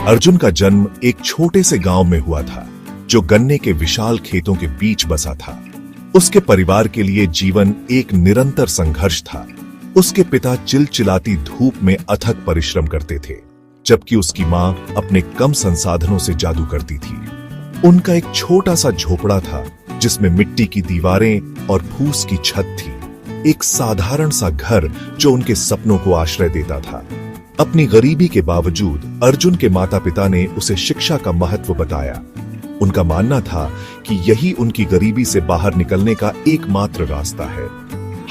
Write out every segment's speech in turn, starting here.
अर्जुन का जन्म एक छोटे से गांव में हुआ था, जो गन्ने के विशाल खेतों के बीच बसा था। उसके परिवार के लिए जीवन एक निरंतर संघर्ष था। उसके पिता चिलचिलाती धूप में अथक परिश्रम करते थे, जबकि उसकी मां अपने कम संसाधनों से जादू करती थी। उनका एक छोटा सा झोपड़ा था, जिसमें मिट्टी की दीवारें और फूस की छत थी। एक साधारण सा घर जो उनके सपनों को आश्रय देता था। अपनी गरीबी के बावजूद अर्जुन के माता पिता ने उसे शिक्षा का महत्व बताया। उनका मानना था कि यही उनकी गरीबी से बाहर निकलने का एकमात्र रास्ता है।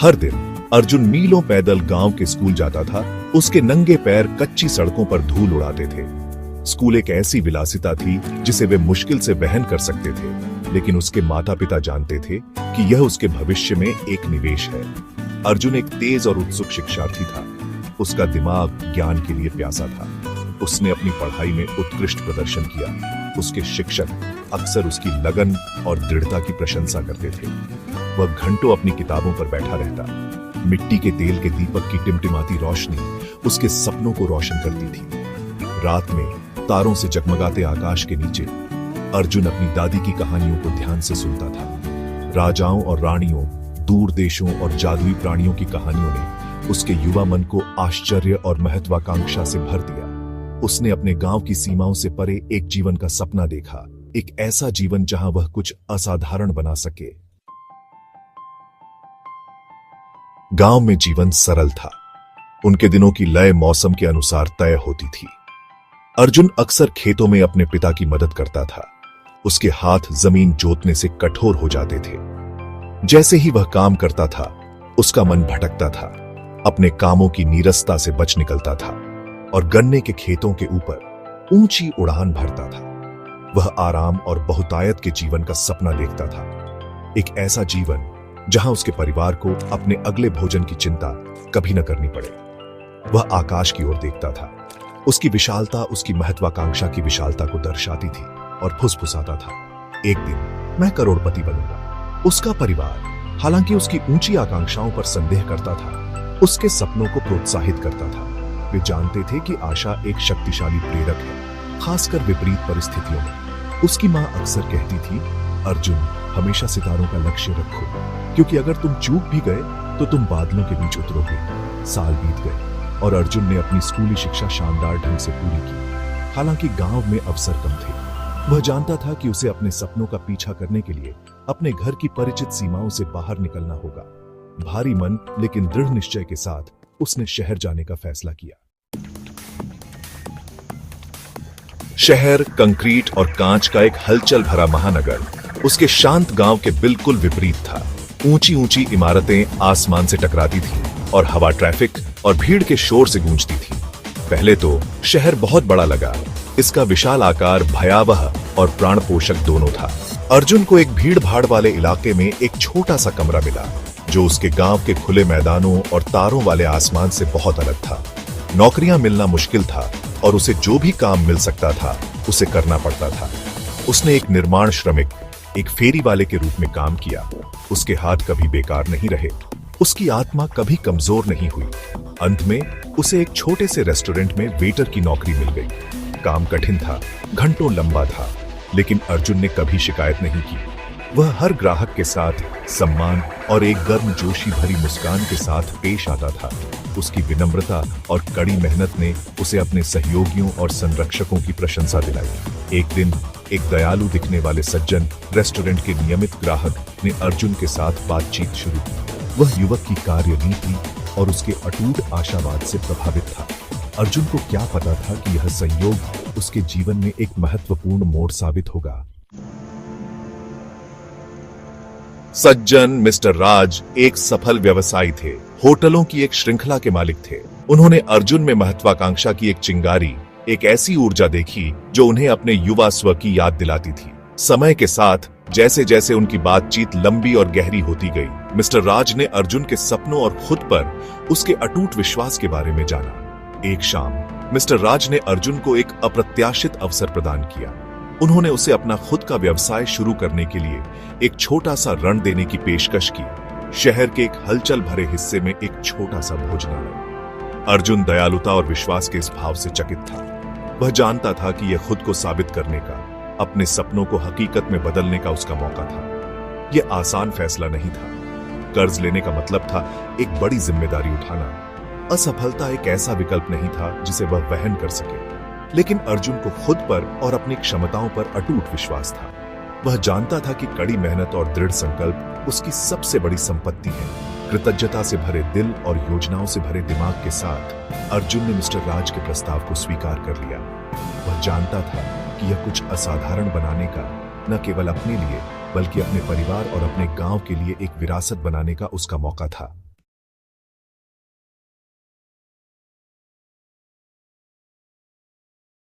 हर दिन अर्जुन मीलों पैदल गांव के स्कूल जाता था। उसके नंगे पैर कच्ची सड़कों पर धूल उड़ाते थे। स्कूल एक ऐसी विलासिता थी जिसे वे मुश्किल से वहन कर सकते थे, लेकिन उसके माता पिता जानते थे कि यह उसके भविष्य में एक निवेश है। अर्जुन एक तेज और उत्सुक शिक्षार्थी था। उसका दिमाग ज्ञान के लिए प्यासा था। उसने अपनी पढ़ाई में उत्कृष्ट प्रदर्शन किया। उसके शिक्षक अक्सर उसकी लगन और दृढ़ता की प्रशंसा करते थे। वह घंटों अपनी किताबों पर बैठा रहता। मिट्टी के तेल के दीपक की टिमटिमाती रोशनी उसके सपनों को रोशन करती थी। रात में तारों से जगमगाते आकाश के नीचे अर्जुन अपनी दादी की कहानियों को ध्यान से सुनता था। राजाओं और रानियों, दूर देशों और जादुई प्राणियों की कहानियों ने उसके युवा मन को आश्चर्य और महत्वाकांक्षा से भर दिया। उसने अपने गांव की सीमाओं से परे एक जीवन का सपना देखा, एक ऐसा जीवन जहां वह कुछ असाधारण बना सके। गांव में जीवन सरल था। उनके दिनों की लय मौसम के अनुसार तय होती थी। अर्जुन अक्सर खेतों में अपने पिता की मदद करता था। उसके हाथ जमीन जोतने से कठोर हो जाते थे। जैसे ही वह काम करता था, उसका मन भटकता था, अपने कामों की नीरसता से बच निकलता था और गन्ने के खेतों के ऊपर ऊंची उड़ान भरता था। वह आराम और बहुतायत के जीवन का सपना देखता था, एक ऐसा जीवन जहां उसके परिवार को अपने अगले भोजन की चिंता कभी न करनी पड़े। वह आकाश की ओर देखता था। उसकी विशालता उसकी महत्वाकांक्षा की विशालता को दर्शाती थी और फुसफुसाता था, एक दिन मैं करोड़पति बनूंगा। उसका परिवार, हालांकि उसकी ऊंची आकांक्षाओं पर संदेह करता था, उसके सपनों को प्रोत्साहित करता था। वे जानते थे कि आशा एक शक्तिशाली प्रेरक है, खासकर विपरीत परिस्थितियों में। उसकी मां अक्सर कहती थी, अर्जुन, हमेशा सितारों का लक्ष्य रखो, क्योंकि अगर तुम चूक भी गए तो तुम बादलों के बीच उतरोगे। साल बीत गए और अर्जुन ने अपनी स्कूली शिक्षा शानदार ढंग से पूरी की। हालांकि गांव में अवसर कम थे। वह जानता था कि उसे अपने सपनों का पीछा करने के लिए अपने घर की परिचित सीमाओं से बाहर निकलना होगा। भारी मन लेकिन दृढ़ निश्चय के साथ उसने शहर जाने का फैसला किया। शहर कंक्रीट और कांच का एक हलचल भरा महानगर उसके शांत गांव के बिल्कुल विपरीत था। ऊंची ऊंची इमारतें आसमान से टकराती थीं और हवा ट्रैफिक और भीड़ के शोर से गूंजती थी। पहले तो शहर बहुत बड़ा लगा। इसका विशाल आकार भयावह और प्राणपोषक दोनों था। अर्जुन को एक भीड़ भाड़ वाले इलाके में एक छोटा सा कमरा मिला, जो उसके गांव के खुले मैदानों और तारों वाले आसमान से बहुत अलग था। नौकरियां मिलना मुश्किल था और उसे जो भी काम मिल सकता था उसे करना पड़ता था। उसने एक निर्माण श्रमिक, एक फेरी वाले के रूप में काम किया। उसके हाथ कभी बेकार नहीं रहे। उसकी आत्मा कभी कमजोर नहीं हुई। अंत में उसे एक छोटे से रेस्टोरेंट में वेटर की नौकरी मिल गई। काम कठिन था, घंटों लंबा था, लेकिन अर्जुन ने कभी शिकायत नहीं की। वह हर ग्राहक के साथ सम्मान और एक गर्मजोशी भरी मुस्कान के साथ पेश आता था। उसकी विनम्रता और कड़ी मेहनत ने उसे अपने सहयोगियों और संरक्षकों की प्रशंसा दिलाई। एक दिन एक दयालु दिखने वाले सज्जन रेस्टोरेंट के नियमित ग्राहक ने अर्जुन के साथ बातचीत शुरू की। वह युवक की कार्यनीति और उसके अटूट आशावाद से प्रभावित था। अर्जुन को क्या पता था कि यह संयोग उसके जीवन में एक महत्वपूर्ण मोड़ साबित होगा। सज्जन मिस्टर राज एक सफल व्यवसायी थे। होटलों की एक श्रृंखला के मालिक थे। उन्होंने अर्जुन में महत्वाकांक्षा की एक चिंगारी, एक ऐसी ऊर्जा देखी जो उन्हें अपने युवा स्व की याद दिलाती थी। समय के साथ जैसे जैसे उनकी बातचीत लंबी और गहरी होती गई, मिस्टर राज ने अर्जुन के सपनों और खुद पर उसके अटूट विश्वास के बारे में जाना। एक शाम मिस्टर राज ने अर्जुन को एक अप्रत्याशित अवसर प्रदान किया। उन्होंने उसे अपना खुद का व्यवसाय शुरू करने के लिए एक छोटा सा ऋण देने की पेशकश की। शहर के एक हलचल भरे हिस्से में एक छोटा सा भोजनालय। अर्जुन दयालुता और विश्वास के इस भाव से चकित था। वह जानता था कि यह खुद को साबित करने का, अपने सपनों को हकीकत में बदलने का उसका मौका था। यह आसान फैसला नहीं था। कर्ज लेने का मतलब था एक बड़ी जिम्मेदारी उठाना। असफलता एक ऐसा विकल्प नहीं था जिसे वह वहन कर सके। लेकिन अर्जुन को खुद पर और अपनी क्षमताओं पर अटूट विश्वास था। वह जानता था कि कड़ी मेहनत और दृढ़ संकल्प उसकी सबसे बड़ी संपत्ति है। कृतज्ञता से भरे दिल और योजनाओं से भरे दिमाग के साथ अर्जुन ने मिस्टर राज के प्रस्ताव को स्वीकार कर लिया। वह जानता था कि यह कुछ असाधारण बनाने का, न केवल अपने लिए बल्कि अपने परिवार और अपने गांव के लिए एक विरासत बनाने का उसका मौका था।